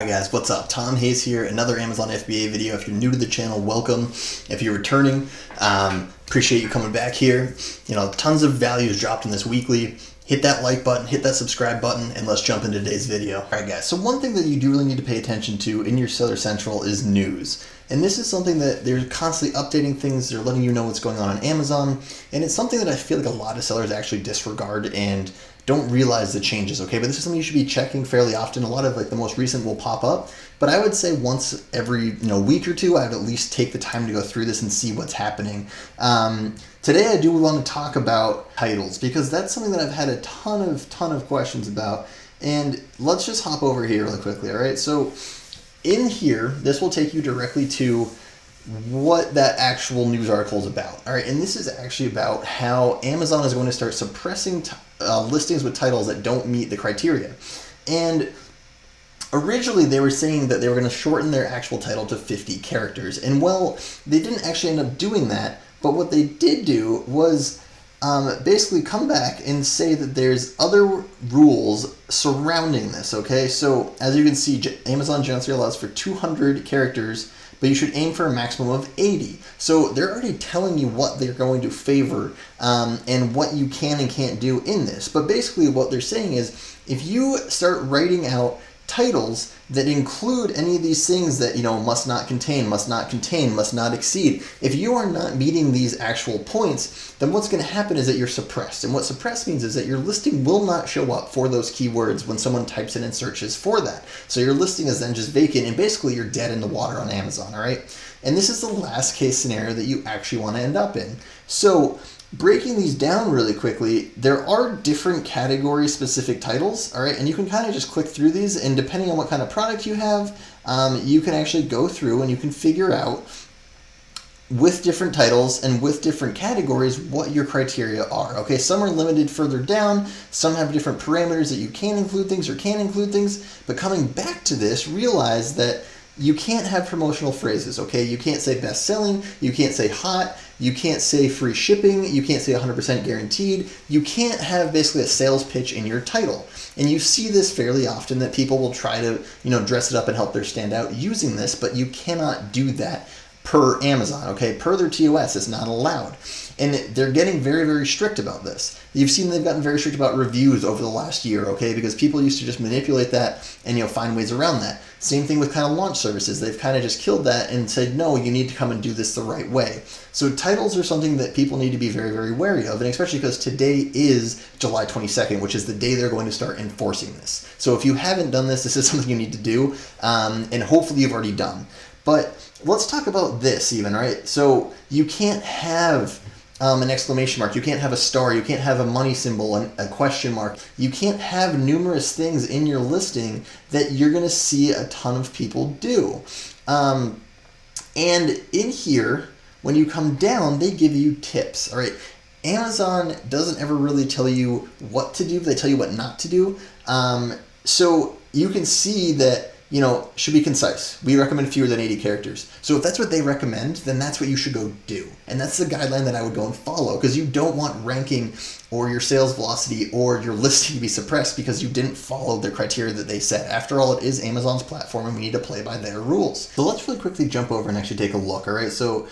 Hi guys, what's up? Tom Hayes here, another Amazon FBA video. If you're new to the channel, welcome. If you're returning, appreciate you coming back here. You know, tons of value is dropped in this weekly. Hit that like button, hit that subscribe button, and let's jump into today's video. All right guys, so one thing that you do really need to pay attention to in your Seller Central is news. And this is something that they're constantly updating things, they're letting you know what's going on Amazon, and it's something that I feel like a lot of sellers actually disregard and don't realize the changes, okay? But this is something you should be checking fairly often. A lot of like the most recent will pop up, but I would say once every week or two, I would at least take the time to go through this and see what's happening. Today I do want to talk about titles because that's something that I've had a ton of questions about. And let's just hop over here really quickly, all right? So in here, this will take you directly to what that actual news article is about. All right, and this is actually about how Amazon is going to start suppressing listings with titles that don't meet the criteria. And originally they were saying that they were going to shorten their actual title to 50 characters. And well, they didn't actually end up doing that, but what they did do was basically come back and say that there's other rules surrounding this, okay? So as you can see, Amazon generally allows for 200 characters, but you should aim for a maximum of 80. So they're already telling you what they're going to favor and what you can and can't do in this. But basically what they're saying is if you start writing out titles that include any of these things that, must not contain, must not exceed. If you are not meeting these actual points, then what's going to happen is that you're suppressed. And what suppressed means is that your listing will not show up for those keywords when someone types in and searches for that. So your listing is then just vacant and basically you're dead in the water on Amazon, all right? And this is the last case scenario that you actually want to end up in. So breaking these down really quickly, there are different category specific titles, all right? And you can kind of just click through these, and depending on what kind of product you have, you can actually go through and you can figure out with different titles and with different categories what your criteria are, okay? Some are limited further down, some have different parameters that you can include things or can't include things, but coming back to this, realize that you can't have promotional phrases, okay? You can't say best selling, you can't say hot, you can't say free shipping, you can't say 100% guaranteed, you can't have basically a sales pitch in your title. And you see this fairly often that people will try to, dress it up and help their stand out using this, but you cannot do that per Amazon, okay? Per their TOS, it's not allowed. And they're getting very, very strict about this. You've seen they've gotten very strict about reviews over the last year, okay? Because people used to just manipulate that and, find ways around that. Same thing with kind of launch services. They've kind of just killed that and said, no, you need to come and do this the right way. So titles are something that people need to be very, very wary of, and especially because today is July 22nd, which is the day they're going to start enforcing this. So if you haven't done this, this is something you need to do, and hopefully you've already done. But let's talk about this even, right? So you can't have an exclamation mark, you can't have a star, you can't have a money symbol, a question mark. You can't have numerous things in your listing that you're going to see a ton of people do. And in here, when you come down, they give you tips, all right? Amazon doesn't ever really tell you what to do, but they tell you what not to do. So you can see that should be concise. We recommend fewer than 80 characters. So if that's what they recommend, then that's what you should go do. And that's the guideline that I would go and follow, because you don't want ranking or your sales velocity or your listing to be suppressed because you didn't follow the criteria that they set. After all, it is Amazon's platform and we need to play by their rules. So let's really quickly jump over and actually take a look, all right? So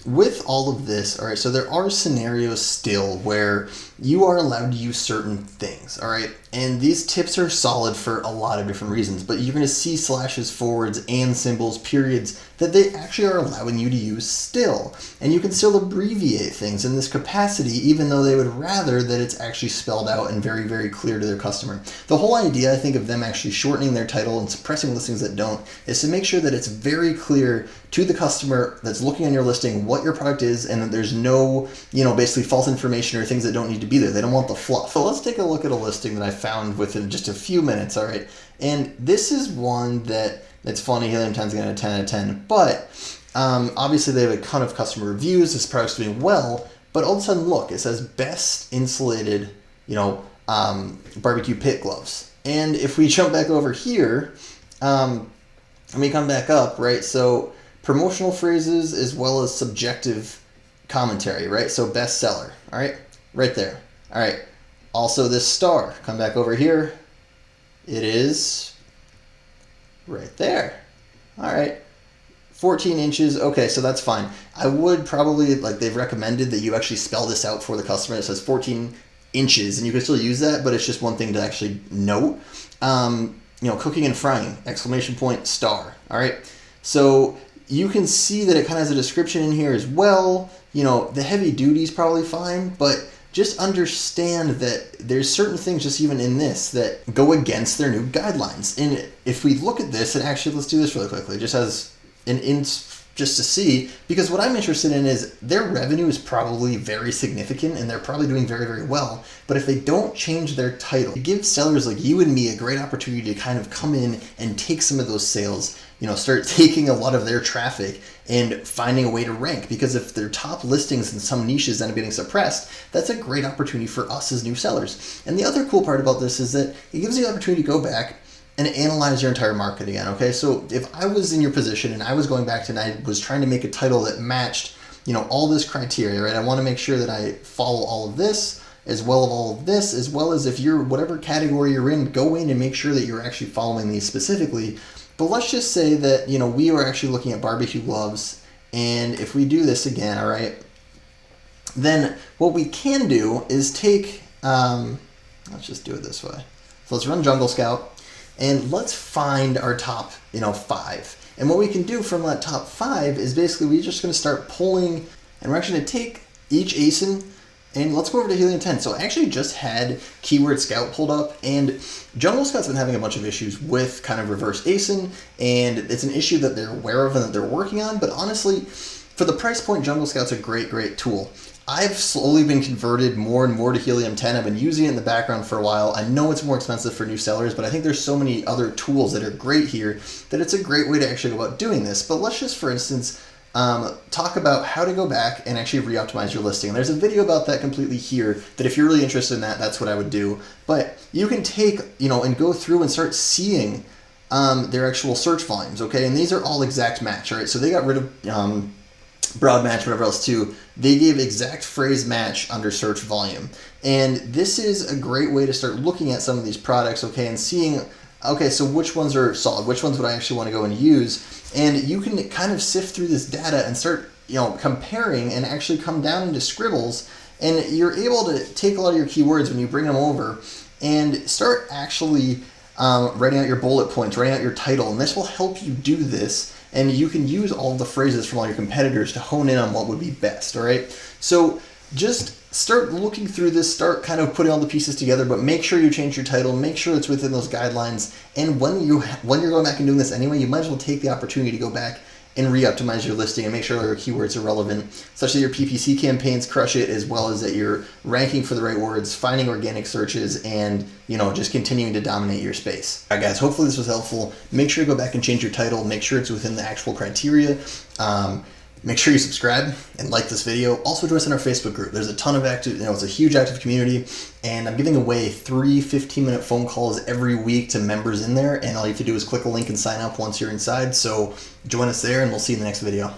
with all of this, all right, so there are scenarios still where you are allowed to use certain things, all right? And these tips are solid for a lot of different reasons, but you're going to see slashes, forwards, and symbols, periods, that they actually are allowing you to use still. And you can still abbreviate things in this capacity, even though they would rather that it's actually spelled out and very, very clear to their customer. The whole idea, I think, of them actually shortening their title and suppressing listings that don't is to make sure that it's very clear to the customer that's looking on your listing what your product is, and that there's no, basically false information or things that don't need to be there. They don't want the fluff. So let's take a look at a listing that I found within just a few minutes, all right? And this is one that's funny. Helium 10 is going to 10 out of 10, but obviously they have a ton of customer reviews. This product's doing well, but all of a sudden, look, it says best insulated, barbecue pit gloves. And if we jump back over here, and we come back up, right? So promotional phrases as well as subjective commentary, right? So best seller, all right? Right there. All right. Also this star, come back over here. It is right there. All right. 14 inches. Okay, so that's fine. I would probably, like they've recommended that you actually spell this out for the customer. It says 14 inches, and you can still use that, but it's just one thing to actually note. Cooking and frying, exclamation point, star. All right. So you can see that it kind of has a description in here as well. The heavy duty is probably fine, but just understand that there's certain things just even in this that go against their new guidelines. And if we look at this, and actually let's do this really quickly, just as just to see, because what I'm interested in is their revenue is probably very significant and they're probably doing very, very well. But if they don't change their title, it gives sellers like you and me a great opportunity to kind of come in and take some of those sales, start taking a lot of their traffic and finding a way to rank. Because if their top listings in some niches end up getting suppressed, that's a great opportunity for us as new sellers. And the other cool part about this is that it gives you the opportunity to go back and analyze your entire market again, okay? So if I was in your position and I was going back to and I was trying to make a title that matched, all this criteria, right? I want to make sure that I follow all of this as well as all of this, as well as if you're whatever category you're in, go in and make sure that you're actually following these specifically. But let's just say that, we were actually looking at barbecue gloves, and if we do this again, all right, then what we can do is take, let's just do it this way. So let's run Jungle Scout. And let's find our top, 5. And what we can do from that top 5 is basically we're just going to start pulling, and we're actually going to take each ASIN, and let's go over to Helium 10. So I actually just had Keyword Scout pulled up, and Jungle Scout's been having a bunch of issues with kind of reverse ASIN, and it's an issue that they're aware of and that they're working on. But honestly, for the price point, Jungle Scout's a great, great tool. I've slowly been converted more and more to Helium 10. I've been using it in the background for a while. I know it's more expensive for new sellers, but I think there's so many other tools that are great here that it's a great way to actually go about doing this. But let's just, for instance, talk about how to go back and actually re-optimize your listing. And there's a video about that completely here that if you're really interested in that, that's what I would do. But you can take, and go through and start seeing their actual search volumes, okay? And these are all exact match, all right? So they got rid of broad match, whatever else too. They gave exact phrase match under search volume. And this is a great way to start looking at some of these products, okay, and seeing, okay, so which ones are solid, which ones would I actually want to go and use. And you can kind of sift through this data and start, comparing and actually come down into scribbles. And you're able to take a lot of your keywords when you bring them over and start actually writing out your bullet points, writing out your title. And this will help you do this. And you can use all the phrases from all your competitors to hone in on what would be best, all right? So just start looking through this, start kind of putting all the pieces together, but make sure you change your title, make sure it's within those guidelines. And when you're going back and doing this anyway, you might as well take the opportunity to go back and re-optimize your listing and make sure all your keywords are relevant, such that your PPC campaigns crush it, as well as that you're ranking for the right words, finding organic searches, and just continuing to dominate your space. All right, guys, hopefully this was helpful. Make sure you go back and change your title. Make sure it's within the actual criteria. Make sure you subscribe and like this video. Also join us in our Facebook group. There's a ton of active, it's a huge active community, and I'm giving away 3 15-minute phone calls every week to members in there, and all you have to do is click a link and sign up once you're inside. So join us there, and we'll see you in the next video.